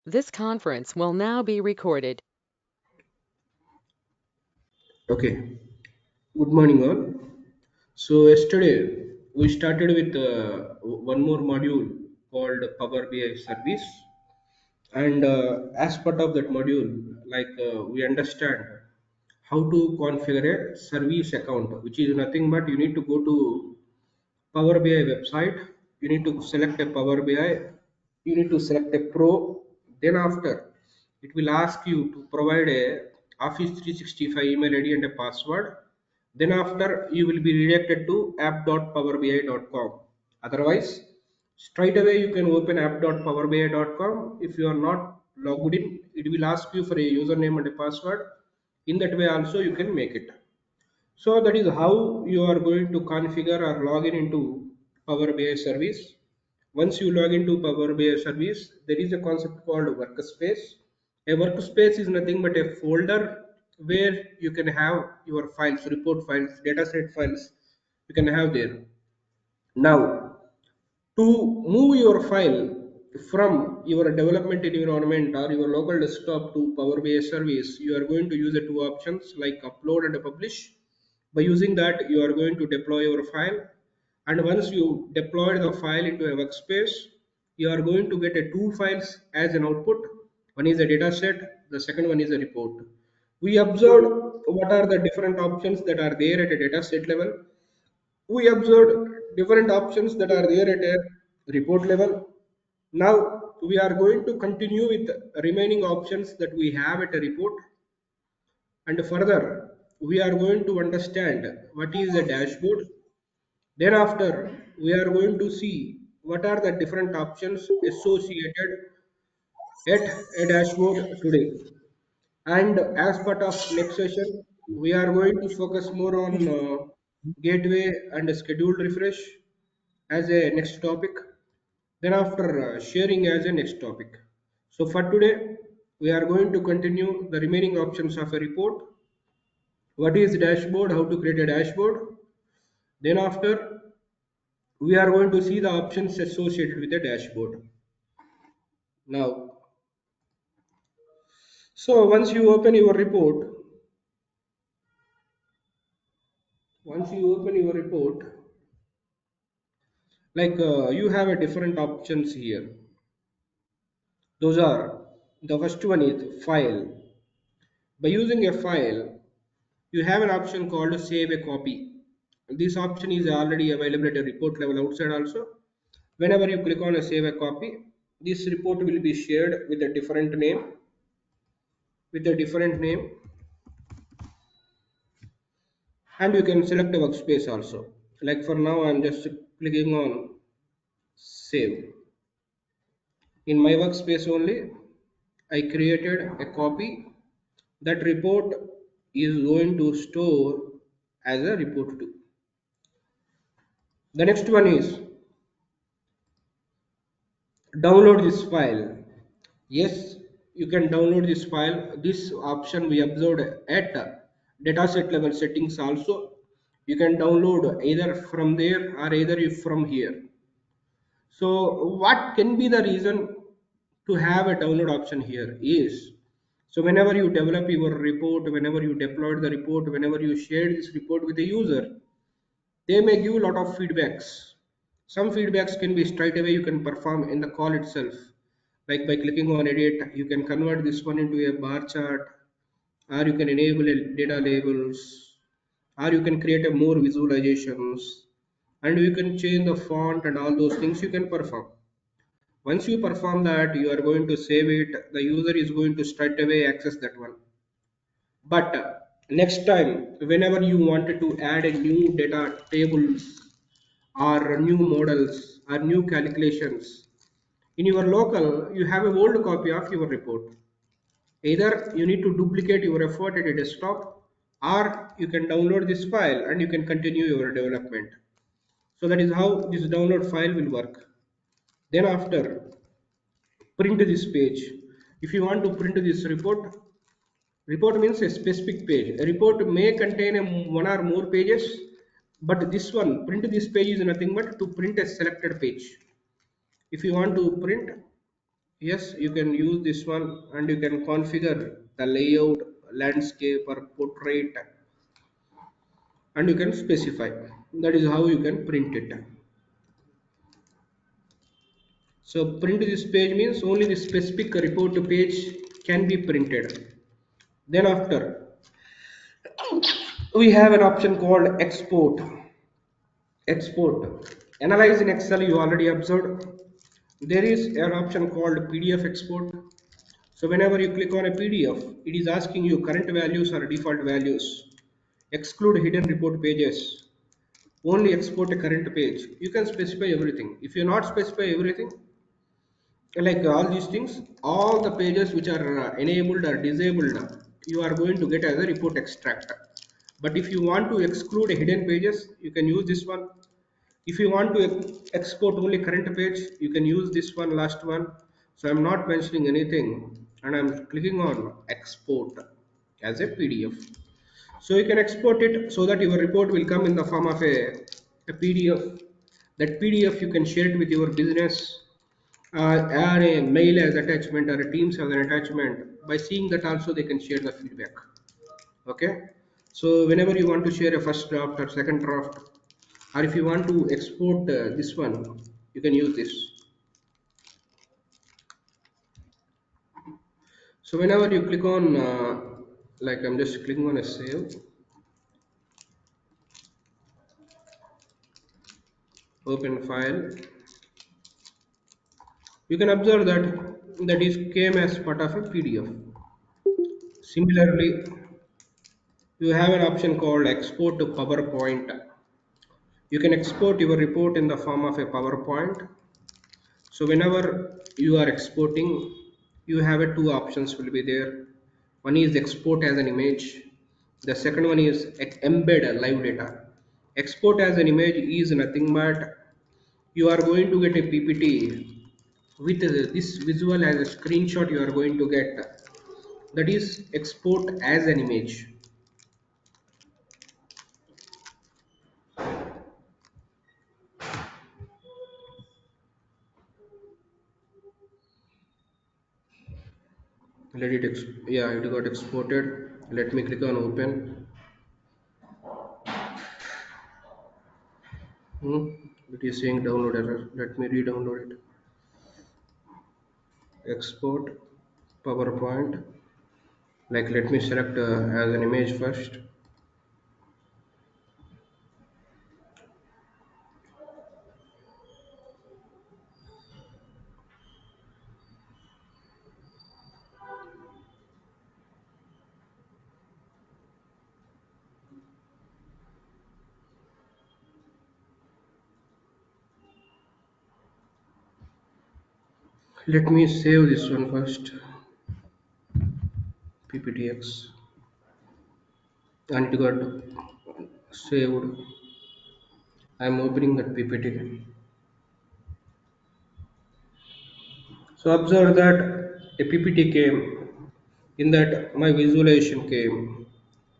This conference will now be recorded. Okay, good morning all. So yesterday we started with one more module called Power BI service, and as part of that module, we understand how to configure a service account, which is nothing but you need to go to Power BI website. You need to select a Power BI. You need to select a Pro. Then after, it will ask you to provide a Office 365 email ID and a password. Then after, you will be redirected to app.powerbi.com. Otherwise, straight away you can open app.powerbi.com. If you are not logged in, it will ask you for a username and a password. In that way also you can make it. So that is how you are going to configure or log in into Power BI service. Once you log into Power BI service, there is a concept called workspace. A workspace is nothing but a folder where you can have your files, report files, dataset files. You can have there. Now, to move your file from your development environment or your local desktop to Power BI service, you are going to use the two options like upload and publish. By using that, you are going to deploy your file. And once you deploy the file into a workspace, you are going to get a two files as an output. One is a data set, the second one is a report. We observed what are the different options that are there at a data set level. We observed different options that are there at a report level. Now we are going to continue with remaining options that we have at a report, and further we are going to understand what is a dashboard. Then after we are going to see what are the different options associated at a dashboard today. And as part of next session, we are going to focus more on gateway and scheduled refresh as a next topic. Then after sharing as a next topic. So for today, we are going to continue the remaining options of a report. What is dashboard? How to create a dashboard? Then after, we are going to see the options associated with the dashboard. Now, so once you open your report, once you open your report, you have a different options here. Those are, the first one is file. By using a file, you have an option called save a copy. This option is already available at a report level outside also. Whenever you click on a save a copy, this report will be shared with a different name, with a different name, and you can select a workspace also. Like for now, I'm just clicking on save. In my workspace only, I created a copy. That report is going to store as a report 2. The next one is download this file. Yes, you can download this file. This option we observed at dataset level settings also. You can download either from there or either from here. So what can be the reason to have a download option here is, so whenever you develop your report, whenever you deploy the report, whenever you share this report with the user, they may give a lot of feedbacks. Some feedbacks can be straight away you can perform in the call itself. Like by clicking on edit, you can convert this one into a bar chart, or you can enable data labels, or you can create a more visualizations, and you can change the font and all those things you can perform. Once you perform that, you are going to save it. The user is going to straight away access that one. But next time, whenever you wanted to add a new data tables or new models or new calculations, in your local, you have a old copy of your report. Either you need to duplicate your effort at a desktop, or you can download this file and you can continue your development. So that is how this download file will work. Then after, print this page. If you want to print this report, report means a specific page. A report may contain one or more pages, but this one, print this page is nothing but to print a selected page. If you want to print, Yes, you can use this one, and you can configure the layout, landscape or portrait, and you can specify. That is how you can print it. So print this page means only the specific report page can be printed. Then after, we have an option called export. Export. Analyze in Excel, you already observed. There is an option called PDF export. So whenever you click on a PDF, it is asking you current values or default values. Exclude hidden report pages. Only export a current page. You can specify everything. If you not specify everything, like all these things, all the pages which are enabled or disabled, you are going to get as a report extract. But if you want to exclude hidden pages, you can use this one. If you want to export only current page, you can use this one, last one. So I'm not mentioning anything, and I'm clicking on export as a PDF. So you can export it so that your report will come in the form of a PDF. That PDF you can share it with your business, add a mail as attachment or a Teams as an attachment. By seeing that also they can share the feedback. Okay. So whenever you want to share a first draft or second draft, or if you want to export this one, you can use this. So whenever you click on, like I'm just clicking on a save, open file, you can observe that that is came as part of a PDF. Similarly, you have an option called export to PowerPoint. You can export your report in the form of a PowerPoint. So whenever you are exporting, you have a two options will be there. One is export as an image. The second one is embed a live data. Export as an image is nothing but you are going to get a PPT with this visual as a screenshot you are going to get. That is export as an image. Let it, yeah, it got exported. Let me click on open. Hmm. It is saying download error. Let me re-download it. Export PowerPoint. Like let me select as an image first. Let me save this one first. PPTX, and it got saved. I'm opening that PPT. So observe that a PPT came. In that my visualization came.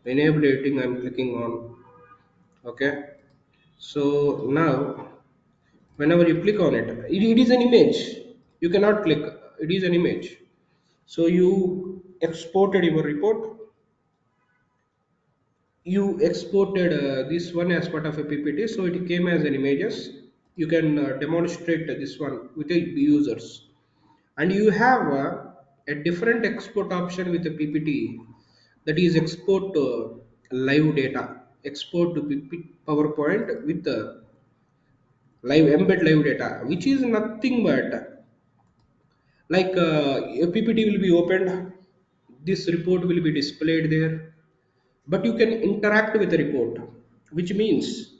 Enabling I'm clicking on. Okay. So now whenever you click on it, it is an image. You cannot click. It is an image. So you exported your report, you exported this one as part of a PPT, so it came as an images. You can demonstrate this one with the users, and you have a different export option with the PPT, that is export live data, export to PowerPoint with the live embed live data, which is nothing but like a PPT will be opened, this report will be displayed there, but you can interact with the report, which means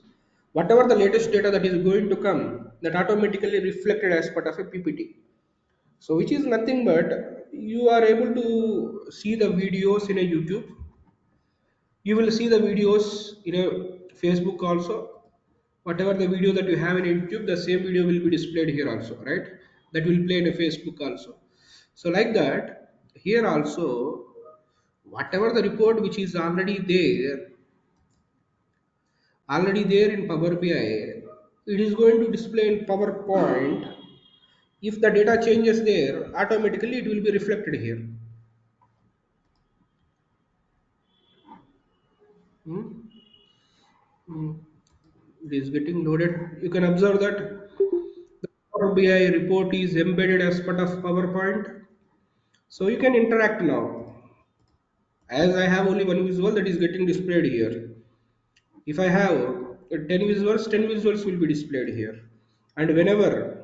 whatever the latest data that is going to come, that automatically reflected as part of a PPT. So which is nothing but you are able to see the videos in a YouTube, you will see the videos in a Facebook also. Whatever the video that you have in YouTube, the same video will be displayed here also, right? That will play in a Facebook also. So like that, here also, whatever the report which is already there in Power BI, it is going to display in PowerPoint If the data changes there, automatically it will be reflected here. Hmm? Hmm. It is getting loaded. You can observe that the Power BI report is embedded as part of PowerPoint. So you can interact now. As I have only one visual that is getting displayed here. If I have 10 visuals will be displayed here. And whenever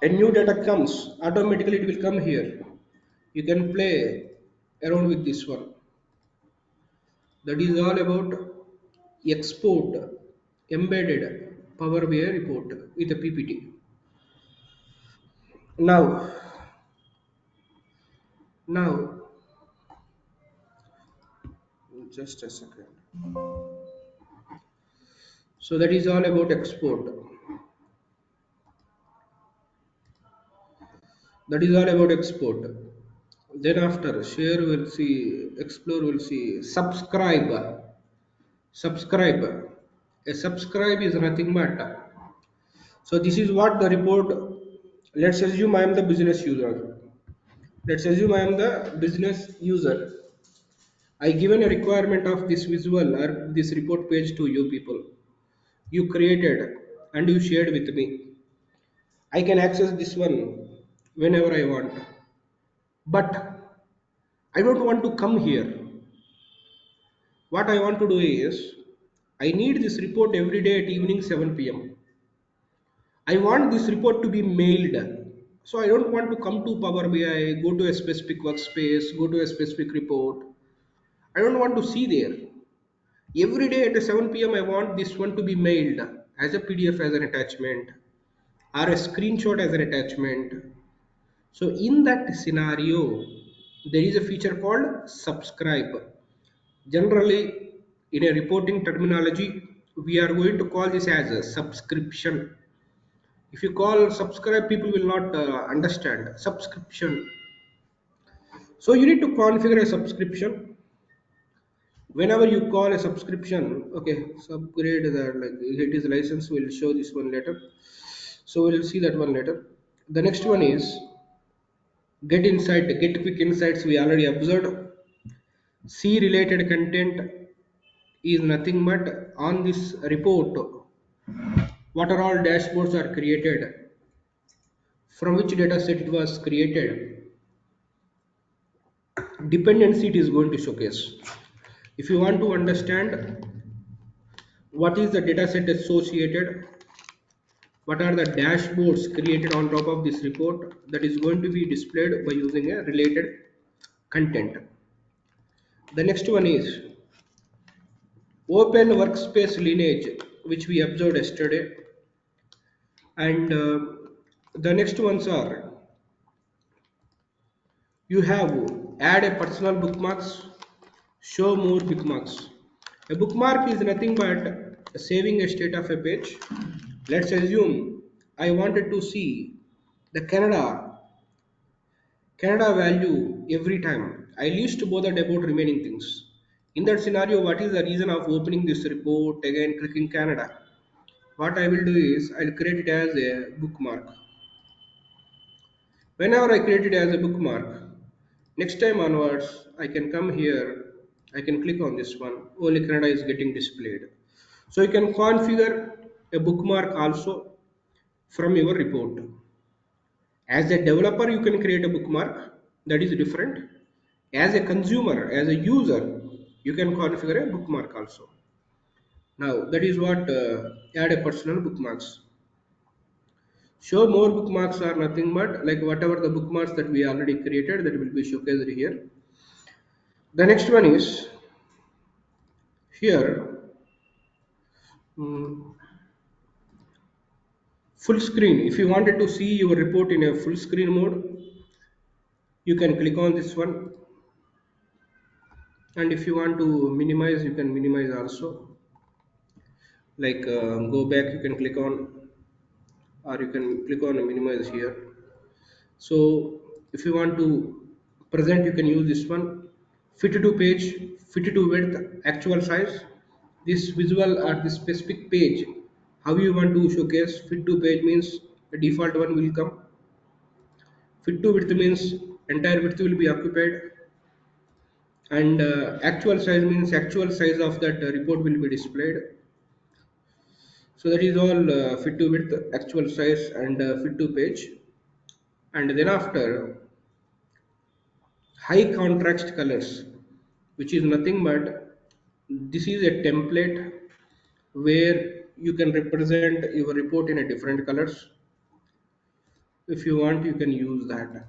a new data comes, automatically it will come here. You can play around with this one. That is all about export embedded Power BI report with a PPT. Now, now, just a second. So that is all about export. That is all about export. Then after share we'll see, explore we'll see, subscribe. Subscribe. A subscribe is nothing but. So this is what the report. Let's assume I am the business user. Let's assume I am the business user. I given a requirement of this visual or this report page to you people. You created and you shared with me. I can access this one whenever I want. But I don't want to come here. What I want to do is I need this report every day at evening 7 p.m. I want this report to be mailed. So I don't want to come to Power BI, go to a specific workspace, go to a specific report. I don't want to see there. Every day at 7 p.m. I want this one to be mailed as a PDF as an attachment or a screenshot as an attachment. So in that scenario, there is a feature called subscribe. Generally, in a reporting terminology, we are going to call this as a subscription. If you call subscribe, people will not understand subscription. So you need to configure a subscription. Whenever you call a subscription, okay, subgrade that like it is license. We'll show this one later. So we'll see that one later. The next one is get insight, get quick insights. We already observed. See related content is nothing but on this report. What are all dashboards are created? From which data set it was created? Dependency it is going to showcase. If you want to understand what is the data set associated, what are the dashboards created on top of this report, that is going to be displayed by using a related content. The next one is open workspace lineage, which we observed yesterday. And the next ones are you have add a personal bookmarks, show more bookmarks. A bookmark is nothing but saving a state of a page. Let's assume I wanted to see the Canada value every time. I least bothered about remaining things. In that scenario, what is the reason of opening this report again clicking Canada? What I will do is I'll create it as a bookmark. Whenever I create it as a bookmark, next time onwards, I can come here, I can click on this one, only Canada is getting displayed. So you can configure a bookmark also from your report. As a developer, you can create a bookmark, that is different. As a consumer, as a user, you can configure a bookmark also. Now, that is what add a personal bookmarks. Show more bookmarks are nothing but like whatever the bookmarks that we already created that will be showcased here. The next one is here, mm, full screen. If you wanted to see your report in a full screen mode, you can click on this one. And if you want to minimize, you can minimize also. Like go back, you can click on, or you can click on minimize here. So if you want to present, you can use this one. Fit to page, fit to width, actual size. This visual or this specific page How you want to showcase? Fit to page means the default one will come. Fit to width means entire width will be occupied, and actual size means actual size of that report will be displayed. So that is all fit to width, actual size, and fit to page. And then after, high contrast colors, which is nothing but this is a template where you can represent your report in a different colors. If you want, you can use that.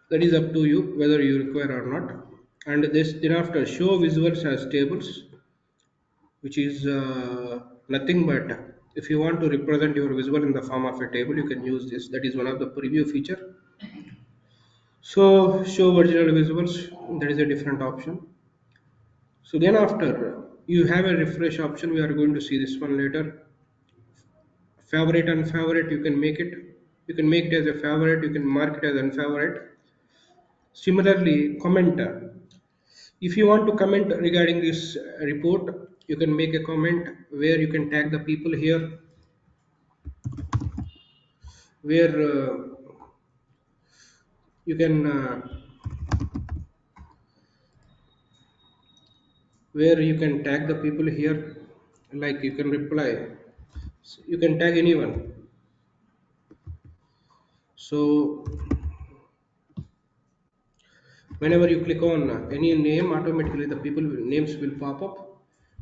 That is up to you whether you require or not. And this then after, show visuals as tables, which is nothing but if you want to represent your visual in the form of a table, you can use this. That is one of the preview feature. So show original visuals, that is a different option. So then after, you have a refresh option. We are going to see this one later. Favorite and favorite, you can make it. You can make it as a favorite. You can mark it as unfavorite. Similarly, comment. If you want to comment regarding this report, you can make a comment where you can tag the people here, where you can tag the people here, like you can reply. You can tag anyone. So whenever you click on any name, automatically the people names will pop up.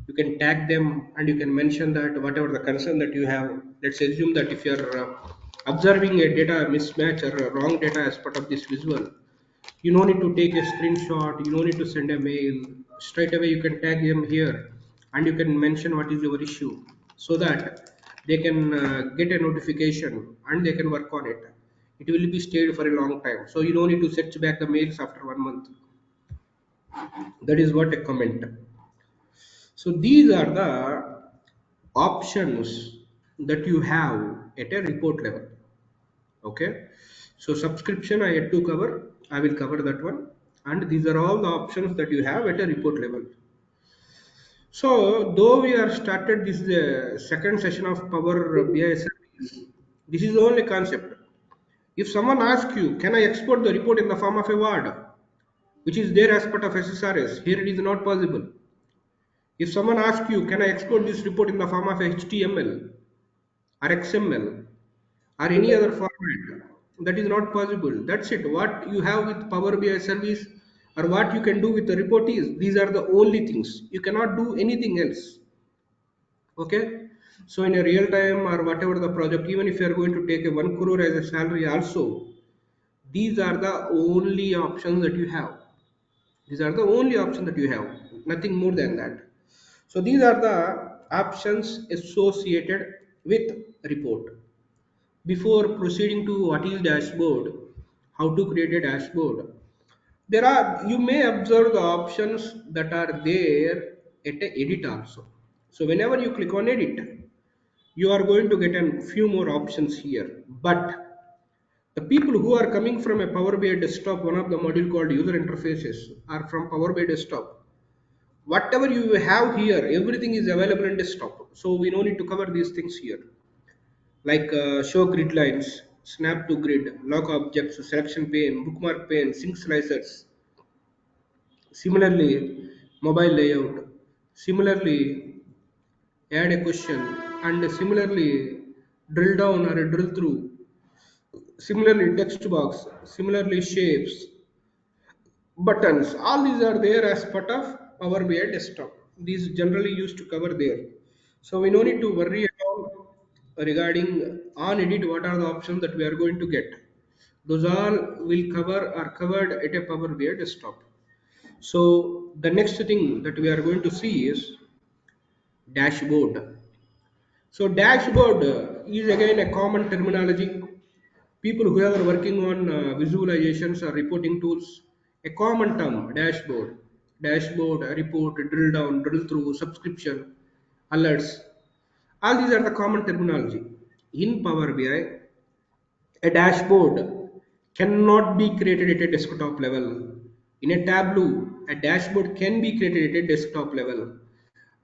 You can tag them and you can mention that whatever the concern that you have. Let's assume that if you are observing a data mismatch or a wrong data as part of this visual, you no need to take a screenshot, you no need to send a mail. Straight away you can tag them here and you can mention what is your issue, so that they can get a notification and they can work on it. It will be stayed for a long time, so you don't need to search back the mails after 1 month. That is what a comment. So these are the options that you have at a report level. Okay, so subscription I had to cover, I will cover that one. And these are all the options that you have at a report level. So though we are started, this is the second session of Power BI service. This is the only concept. If someone asks you, can I export the report in the form of a word, which is there as part of SSRS, here it is not possible. If someone asks you, can I export this report in the form of HTML or XML or any other format, that is not possible. That's it. What you have with Power BI service or what you can do with the report is these are the only things. You cannot do anything else. Okay. So in a real time or whatever the project, even if you are going to take a 1 crore as a salary also, these are the only options that you have. These are the only options that you have. Nothing more than that. So these are the options associated with report. Before proceeding to what is dashboard, how to create a dashboard, there are, you may observe the options that are there at a edit also. So whenever you click on edit, you are going to get a few more options here. But the people who are coming from a Power BI desktop, one of the module called user interfaces are from Power BI desktop. Whatever you have here, everything is available in desktop. So we no need to cover these things here, like show grid lines, snap to grid, lock objects, selection pane, bookmark pane, sync slicers. Similarly, mobile layout. Similarly, add a question, and similarly, drill down or a drill through. Similarly, text box. Similarly, shapes, buttons. All these are there as part of Power BI desktop. These generally used to cover there. So we no need to worry about regarding on edit what are the options that we are going to get. Those all will cover are covered at a Power BI desktop. So the next thing that we are going to see is dashboard. So dashboard is again a common terminology. People who are working on visualizations or reporting tools, a common term, dashboard, report, drill down, drill through, subscription, alerts. All these are the common terminology. In Power BI, a dashboard cannot be created at a desktop level. In a Tableau, a dashboard can be created at a desktop level.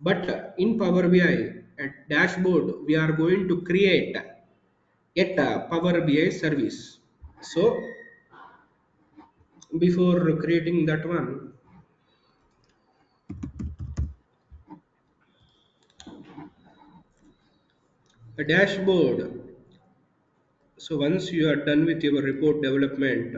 But in Power BI, a dashboard we are going to create at a Power BI service. So before creating that one, a dashboard. So once you are done with your report development,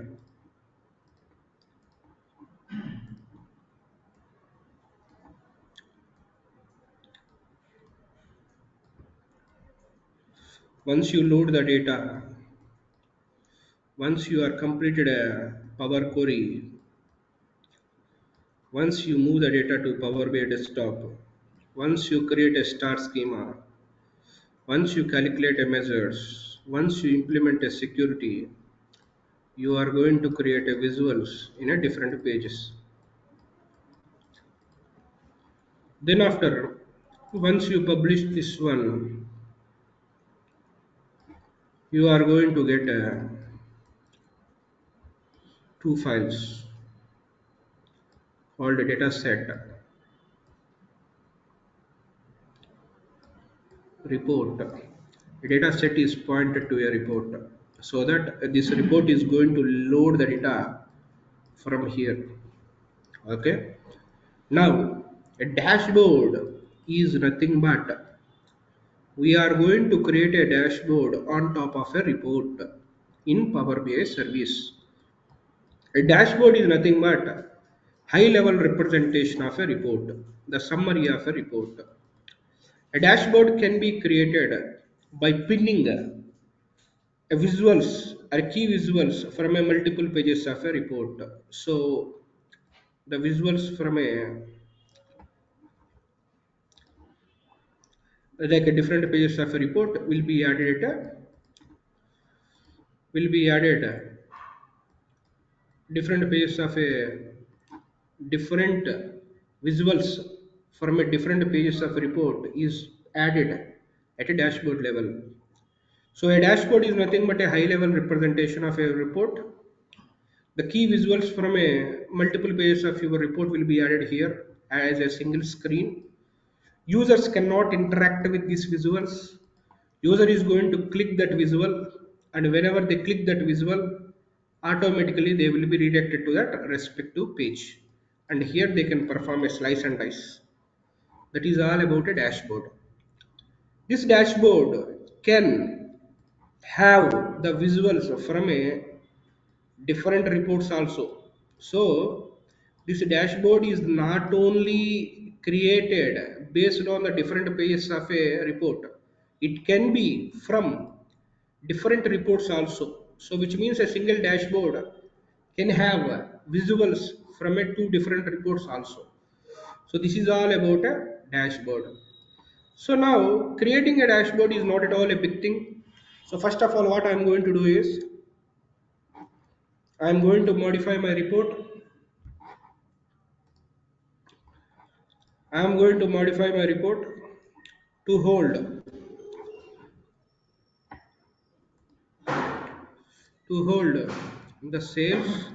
once you load the data, once you are completed a Power Query, once you move the data to Power BI desktop, once you create a star schema, once you calculate a measures, once you implement a security, you are going to create a visuals in a different pages. Then after, once you publish this one, you are going to get two files called data set report. A data set is pointed to a report so that this report is going to load the data from here. Okay. Now, a dashboard is nothing but we are going to create a dashboard on top of a report in Power BI service. A dashboard is nothing but high level representation of a report, the summary of a report. A dashboard can be created by pinning a visuals or key visuals from a multiple pages of a report. So the visuals from a like a different pages of a report will be added different pages of a different visuals from a different pages of a report is added at a dashboard level. So a dashboard is nothing but a high level representation of a report. The key visuals from a multiple pages of your report will be added here as a single screen. Users cannot interact with these visuals. User is going to click that visual, and whenever they click that visual, automatically they will be redirected to that respective page. And here they can perform a slice and dice. That is all about a dashboard. This dashboard can have the visuals from a different reports also. So this dashboard is not only created based on the different pages of a report, it can be from different reports also. So which means a single dashboard can have visuals from a two different reports also. So this is all about a dashboard. So now creating a dashboard is not at all a big thing. So first of all, what I am going to do is I am going to modify my report. I am going to modify my report to hold the sales.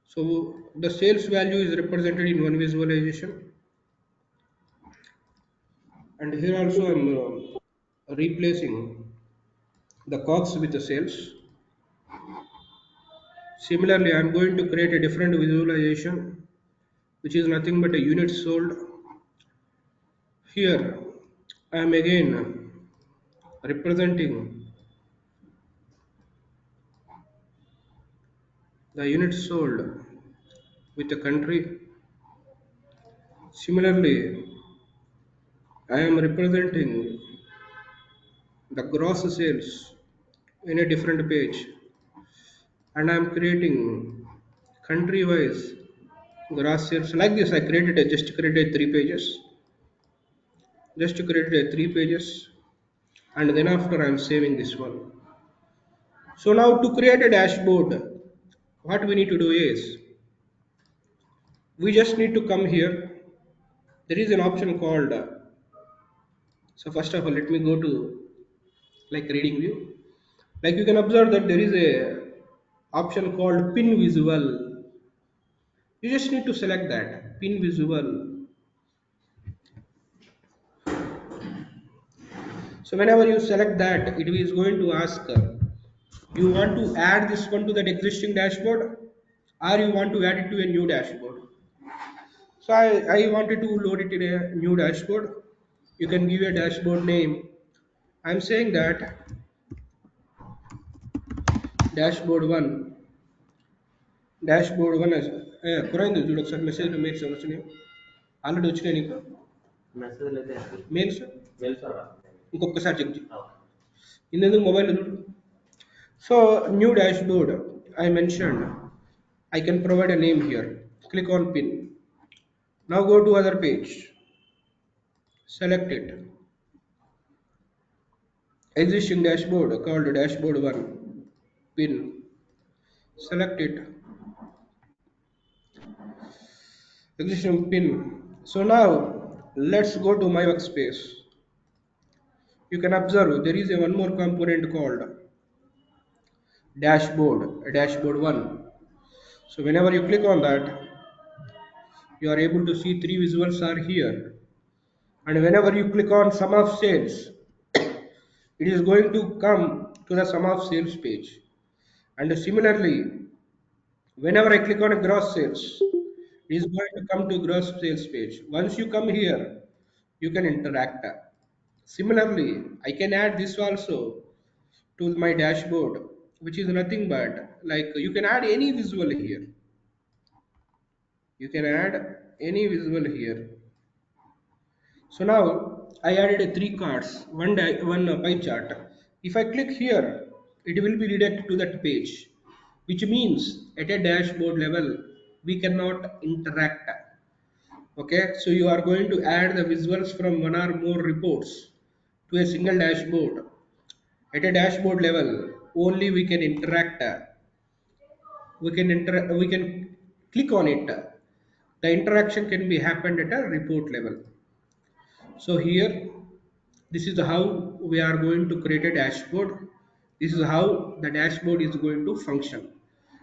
So the sales value is represented in one visualization, and here also I am replacing the cogs with the sales. Similarly, I am going to create a different visualization, which is nothing but a unit sold. Here I am again representing the unit sold with the country. Similarly, I am representing the gross sales in a different page, and I'm creating country wise gross sales like this. I created a just created three pages, and then after I'm saving this one. So now to create a dashboard, what we need to do is we just need to come here there is an option called so first of all let me go to like reading view. Like you can observe that there is a option called pin visual. You just need to select that pin visual. So whenever you select that, it is going to ask you want to add this one to that existing dashboard or you want to add it to a new dashboard. So I wanted to load it in a new dashboard. You can give a dashboard name. I'm saying that dashboard 1. Dashboard 1 is కురైంది చూడు ఒకసారి message వచ్చినాయి already వచ్చినాయి నీకు mails ఇంకొకసారి check చేయి ఇందుకు mobile చూడు. So new dashboard I mentioned I can provide a name here. Click on pin. Now go to other page. Select it. Existing dashboard called dashboard 1. Pin. Select it. Existing pin. So now let's go to my workspace. You can observe there is a one more component called dashboard 1. So whenever you click on that, you are able to see three visuals are here. And whenever you click on sum of sales, it is going to come to the sum of sales page. And similarly, whenever I click on a gross sales, it is going to come to gross sales page. Once you come here, you can interact. Similarly, I can add this also to my dashboard, which is nothing but like you can add any visual here. You can add any visual here. So now I added a three cards, one pie chart. If I click here, it will be redirected to that page, which means at a dashboard level we cannot interact. Okay, so you are going to add the visuals from one or more reports to a single dashboard. At a dashboard level, only we can interact. We can click on it. The interaction can be happened at a report level. So here, this is how we are going to create a dashboard. This is how the dashboard is going to function.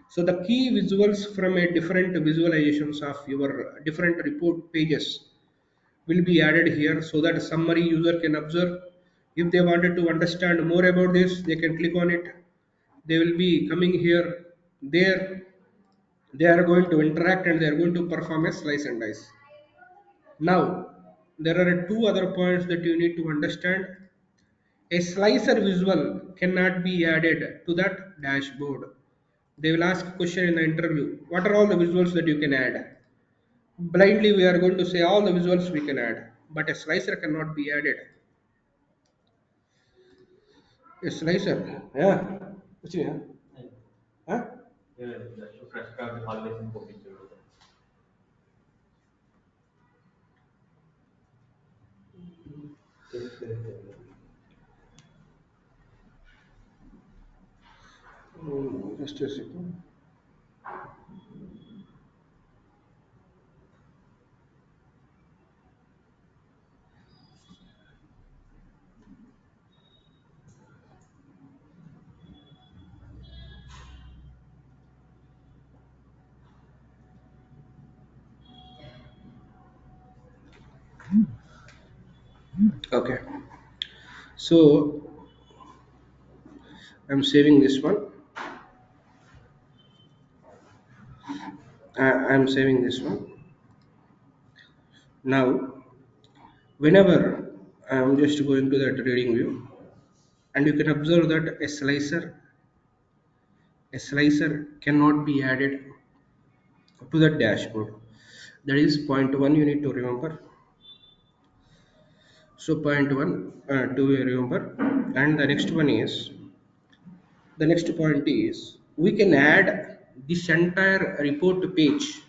So the key visuals from a different visualizations of your different report pages will be added here so that summary user can observe. If they wanted to understand more about this, they can click on it. They will be coming here. There, they are going to interact and they are going to perform a slice and dice. Now, there are two other points that you need to understand. A slicer visual cannot be added to that dashboard. They will ask a question in the interview. What are all the visuals that you can add? Blindly, we are going to say all the visuals we can add, but a slicer cannot be added. A slicer, yeah. What's it, yeah? Huh? Just a second. Okay. So I'm saving this one. I'm saving this one. Now, whenever I'm just going to that reading view, and you can observe that a slicer cannot be added to the dashboard. That is point one you need to remember. So point one to remember, and the next point is we can add this entire report page.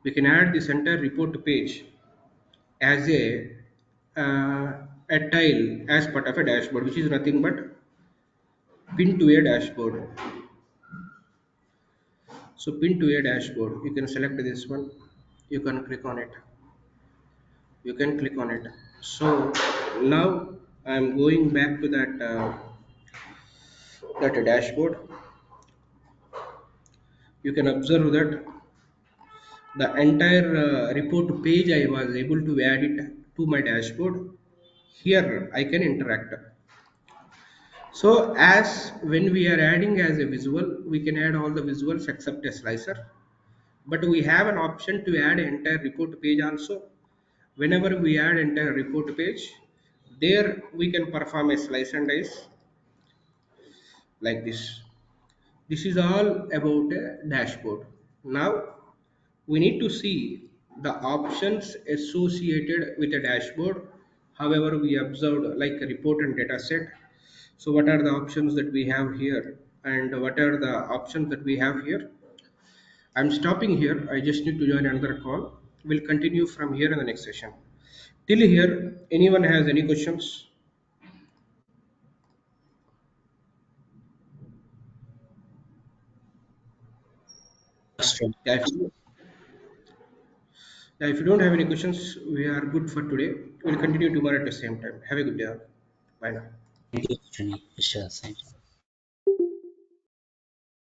We can add this entire report page as uh, a tile as part of a dashboard, which is nothing but pin to a dashboard. So pin to a dashboard, you can select this one, you can click on it. You can click on it. So now I'm going back to that dashboard. You can observe that the entire report page I was able to add it to my dashboard. Here I can interact. So as when we are adding as a visual, we can add all the visuals except a slicer. But we have an option to add entire report page also. Whenever we add entire report page, there we can perform a slice and dice like this. This is all about a dashboard. Now we need to see the options associated with a dashboard. However, we observed like a report and data set. So what are the options that we have here and what are the options that we have here? I'm stopping here. I just need to join another call. We'll continue from here in the next session. Till here, anyone has any questions? Understood. Yeah, if you don't have any questions, we are good for today. We'll continue tomorrow at the same time. Have a good day. Bye now. Thank you, Srini. Sure, thank you.